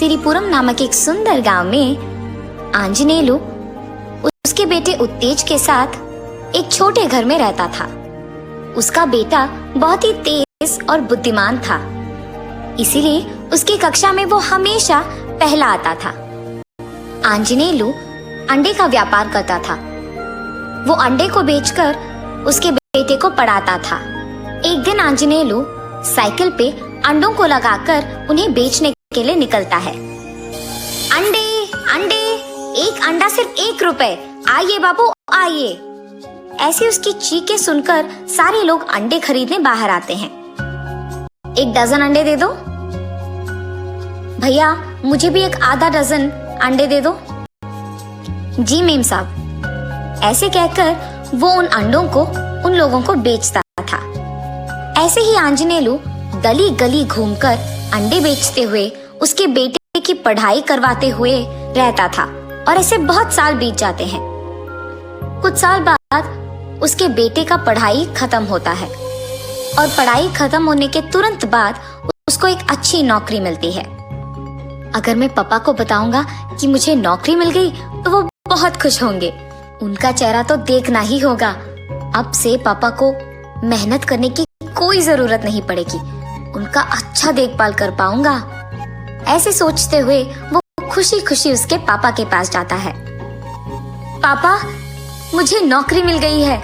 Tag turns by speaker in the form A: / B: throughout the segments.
A: सिरिपुरम नामक एक सुंदर गांव में आंजनेयलु उसके बेटे उत्तेज के साथ एक छोटे घर में रहता था। उसका बेटा बहुत ही तेज और बुद्धिमान था, इसीलिए उसकी कक्षा में वो हमेशा पहला आता था। आंजनेयलु अंडे का व्यापार करता था। वो अंडे को बेचकर उसके बेटे को पढ़ाता था। एक दिन आंजनेयलु साइकिल पे अंडों को लगाकर उन्हें बेचने के लिए निकलता है। अंडे अंडे, एक अंडा सिर्फ 1 रुपए, आइए बाबू आइए। ऐसी उसकी चीखें सुनकर सारे लोग अंडे खरीदने बाहर आते हैं। 1 डजन अंडे दे दो भैया, मुझे भी 1 आधा डजन अंडे दे दो। जी मेम साहब। ऐसे कहकर वो उन अंडों को उन लोगों को बेचता था। ऐसे ही आंजनेयलु गली गली घूमकर अंडे बेचते हुए उसके बेटे की पढ़ाई करवाते हुए रहता था और ऐसे बहुत साल बीत जाते हैं। कुछ साल बाद उसके बेटे का पढ़ाई खत्म होता है और पढ़ाई खत्म होने के तुरंत बाद उसको एक अच्छी नौकरी मिलती है। अगर मैं पापा को बताऊंगा कि मुझे नौकरी मिल गई तो वो बहुत खुश होंगे। उनका चेहरा तो देखना ही होगा। अब से पापा को मेहनत करने की कोई जरूरत नहीं पड़ेगी। उनका अच्छा देखभाल कर पाऊंगा। ऐसे सोचते हुए वो खुशी खुशी उसके पापा के पास जाता है। पापा, मुझे नौकरी मिल गई है।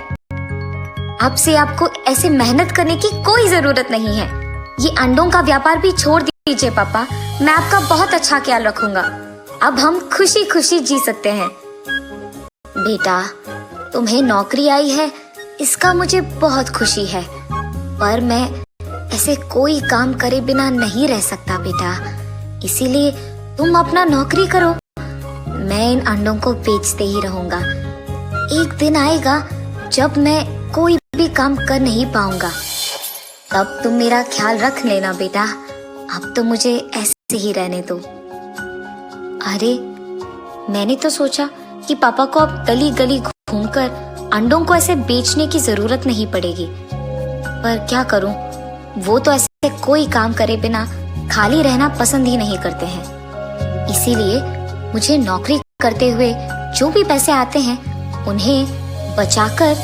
A: अब से आपको ऐसे मेहनत करने की कोई जरूरत नहीं है। ये अंडों का व्यापार भी छोड़ दीजिए पापा, मैं आपका बहुत अच्छा ख्याल रखूंगा। अब हम खुशी खुशी जी सकते हैं। बेटा, तुम्हें नौकरी आई है, इसका मुझे बहुत खुशी है, पर मैं ऐसे कोई काम करे बिना नहीं रह सकता बेटा, इसीलिए तुम अपना नौकरी करो। मैं इन अंडों को बेचते ही रहूंगा। एक दिन आएगा जब मैं कोई भी काम कर नहीं पाऊंगा, तब तुम मेरा ख्याल रख लेना बेटा। अब तो मुझे ऐसे ही रहने दो। अरे, मैंने तो सोचा कि पापा को अब गली गली घूमकर अंडों को ऐसे बेचने की जरूरत नहीं पड़ेगी, पर क्या करूं, वो तो ऐसे कोई काम करे बिना खाली रहना पसंद ही नहीं करते हैं। इसीलिए मुझे नौकरी करते हुए जो भी पैसे आते हैं उन्हें बचाकर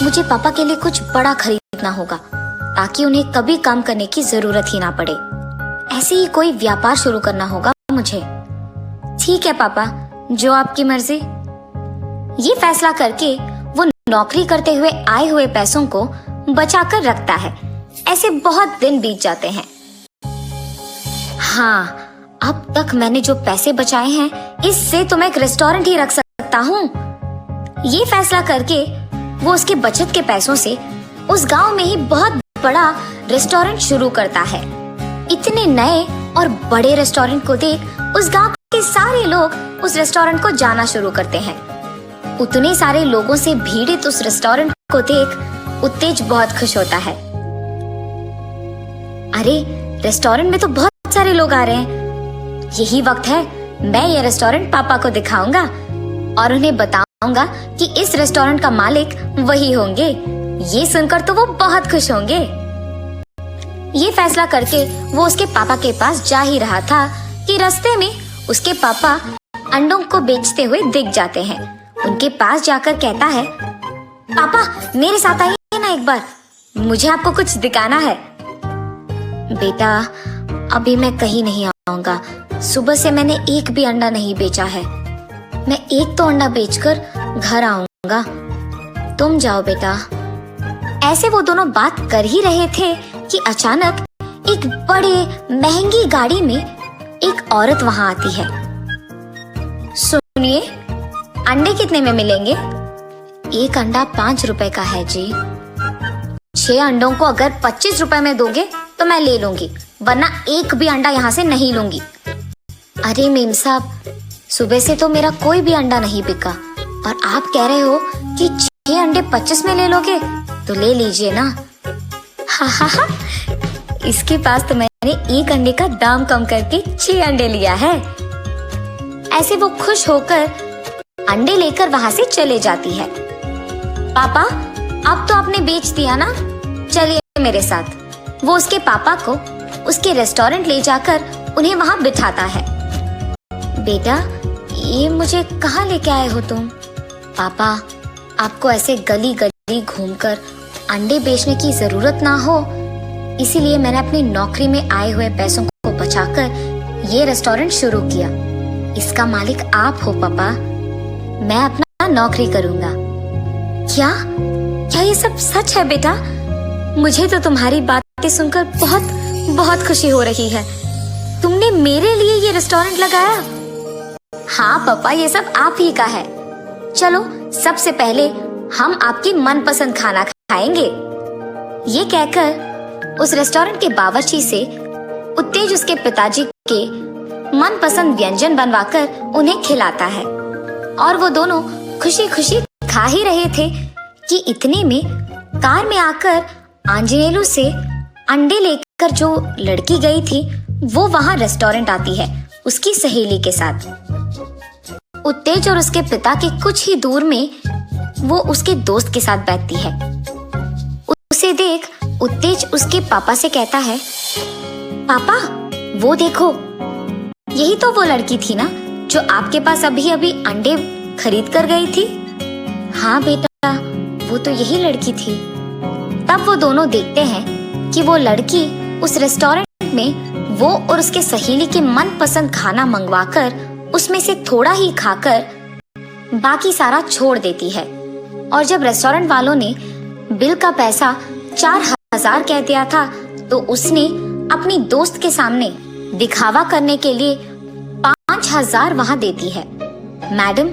A: मुझे पापा के लिए कुछ बड़ा खरीदना होगा, ताकि उन्हें कभी काम करने की जरूरत ही ना पड़े। ऐसे ही कोई व्यापार शुरू करना होगा मुझे। ठीक है पापा, जो आपकी मर्जी। ये फैसला करके वो नौकरी करते हुए आए हुए पैसों को बचाकर रखता है। ऐसे बहुत दिन बीत जाते हैं। हाँ, अब तक मैंने जो पैसे बचाए हैं, इससे तो मैं एक रेस्टोरेंट ही रख सकता हूँ। ये फैसला करके वो उसके बचत के पैसों से उस गांव में ही बहुत बड़ा रेस्टोरेंट शुरू करता है। इतने नए और बड़े रेस्टोरेंट को देख उस गांव के सारे लोग उस रेस्टोरेंट को जाना शुरू करते हैं। उतने सारे लोगों से भीड़ित उस रेस्टोरेंट को देख उत्तेज बहुत खुश होता है। अरे, रेस्टोरेंट में तो बहुत सारे लोग आ रहे हैं। यही वक्त है, मैं ये रेस्टोरेंट पापा को दिखाऊंगा और उन्हें बताऊंगा कि इस रेस्टोरेंट का मालिक वही होंगे। ये सुनकर तो वो बहुत खुश होंगे। ये फैसला करके वो उसके पापा के पास जा ही रहा था कि रास्ते में उसके पापा अंडों को बेचते हुए दिख जाते हैं। उनके पास जाकर कहता है, पापा मेरे साथ आइए ना एक बार, मुझे आपको कुछ दिखाना है। बेटा, अभी मैं कहीं नहीं आऊंगा। सुबह से मैंने एक भी अंडा नहीं बेचा है। मैं एक तो अंडा बेचकर घर आऊंगा। तुम जाओ बेटा। ऐसे वो दोनों बात कर ही रहे थे कि अचानक एक बड़े महंगी गाड़ी में एक औरत वहां आती है। सुनिए, अंडे कितने में मिलेंगे? 1 अंडा 5 रुपए का है जी। 6 अंडों को अगर 25 रुपए में दोगे तो मैं ले लूंगी, वरना एक भी अंडा यहाँ से नहीं लूंगी। अरे मेम साहब, सुबह से तो मेरा कोई भी अंडा नहीं बिका और आप कह रहे हो कि 6 अंडे 25 में ले लोगे, तो ले लीजिए ना। हा हा हा, इसके पास तो मैंने 1 अंडे का दाम कम करके 6 अंडे लिया है। ऐसे वो खुश होकर अंडे लेकर वहां से चले जाती है। पापा, अब तो आपने बेच दिया ना, चलिए मेरे साथ। वो उसके पापा को उसके रेस्टोरेंट ले जाकर उन्हें वहां बिठाता है बेटा, ये मुझे कहाँ लेके आए हो तुम? पापा, आपको ऐसे गली गली घूमकर अंडे बेचने की जरूरत ना हो, इसीलिए मैंने अपनी नौकरी में आए हुए पैसों को बचाकर ये रेस्टोरेंट शुरू किया। इसका मालिक आप हो पापा। मैं अपना नौकरी करूंगा। क्या क्या ये सब सच है बेटा? मुझे तो तुम्हारी बातें सुनकर बहुत बहुत खुशी हो रही है। तुमने मेरे लिए ये रेस्टोरेंट लगाया? हाँ पापा, ये सब आप ही का है। चलो, सबसे पहले हम आपकी मनपसंद खाना खाएंगे। ये कहकर उस रेस्टोरेंट के बावर्ची से उत्तेज उसके पिताजी के मनपसंद व्यंजन बनवाकर उन्हें खिलाता है और वो दोनों खुशी खुशी खा ही रहे थे कि इतने में कार में आकर आंजनेलू से अंडे लेकर जो लड़की गई थी वो वहां रेस्टोरेंट आती है उसकी सहेली के साथ। उत्तेज और उसके पिता के कुछ ही दूर में वो उसके दोस्त के साथ बैठती है। उसे देख उत्तेज उसके पापा से कहता है, पापा वो देखो, यही तो वो लड़की थी ना जो आपके पास अभी अभी अंडे खरीद कर गई थी। हाँ बेटा, वो तो यही लड़की थी। तब वो दोनों देखते हैं कि वो लड़की उस रेस्टोरेंट में वो और उसके सहेली के मनपसंद खाना मंगवाकर उसमें से थोड़ा ही खाकर बाकी सारा छोड़ देती है। और जब रेस्टोरेंट वालों ने बिल का पैसा 4000 कह दिया था तो उसने अपनी दोस्त के सामने दिखावा करने के लिए 5000 वहां देती है। मैडम,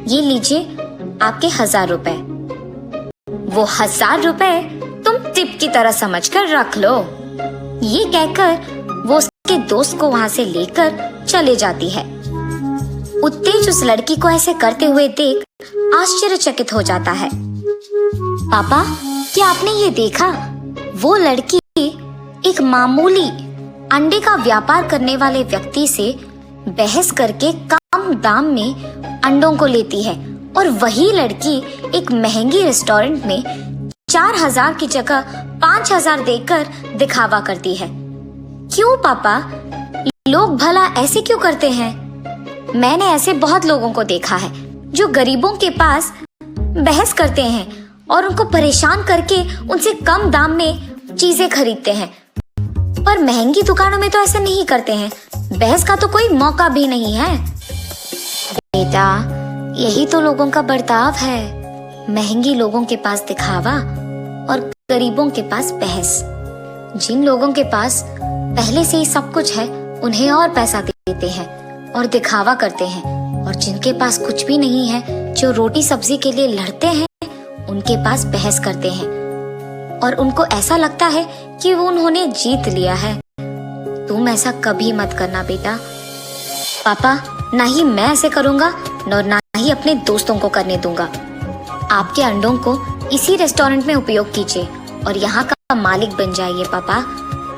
A: ये लीजिए आपके 1000 रुपए। वो 1000 रुपए तुम टिप की तरह समझकर रख लो। ये कहकर वो उसके दोस्त को वहां से लेकर चले जाती है। उत्तेज उस लड़की को ऐसे करते हुए देख आश्चर्यचकित हो जाता है। पापा, क्या आपने ये देखा? वो लड़की एक मामूली अंडे का व्यापार करने वाले व्यक्ति से बहस करके कम दाम में अंडों को लेती है और वही लड़की एक महंगी रेस्टोरेंट में 4000 की जगह 5000 देकर दिखावा करती है। क्यों पापा, लोग भला ऐसे क्यों करते हैं? मैंने ऐसे बहुत लोगों को देखा है जो गरीबों के पास बहस करते हैं और उनको परेशान करके उनसे कम दाम में चीजें खरीदते हैं, पर महंगी दुकानों में तो ऐसा नहीं करते हैं। बहस का तो कोई मौका भी नहीं है। बेटा, यही तो लोगों का बर्ताव है। महंगी लोगों के पास दिखावा और गरीबों के पास बहस। जिन लोगों के पास पहले से ही सब कुछ है उन्हें और पैसा देते हैं और दिखावा करते हैं, और जिनके पास कुछ भी नहीं है, जो रोटी सब्जी के लिए लड़ते हैं, उनके पास बहस करते हैं और उनको ऐसा लगता है कि वो उन्होंने जीत लिया है। तुम ऐसा कभी मत करना बेटा। पापा, ना ही मैं ऐसे करूंगा और ना ही अपने दोस्तों को करने दूंगा। आपके अंडों को इसी रेस्टोरेंट में उपयोग कीजिए और यहाँ का मालिक बन जाइए। पापा,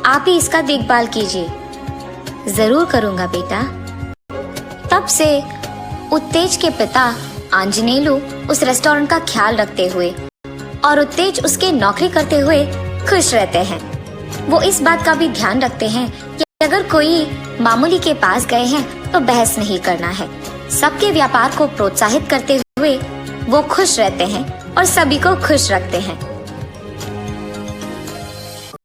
A: आप ही इसका देखभाल कीजिए। जरूर करूंगा बेटा। तब से उत्तेज के पिता आंजनेलू उस रेस्टोरेंट का ख्याल रखते हुए और उत्तेज उसके नौकरी करते हुए खुश रहते हैं। वो इस बात का भी ध्यान रखते हैं कि अगर कोई मामूली के पास गए हैं तो बहस नहीं करना है। सबके व्यापार को प्रोत्साहित करते हुए वो खुश रहते हैं और सभी को खुश रखते हैं।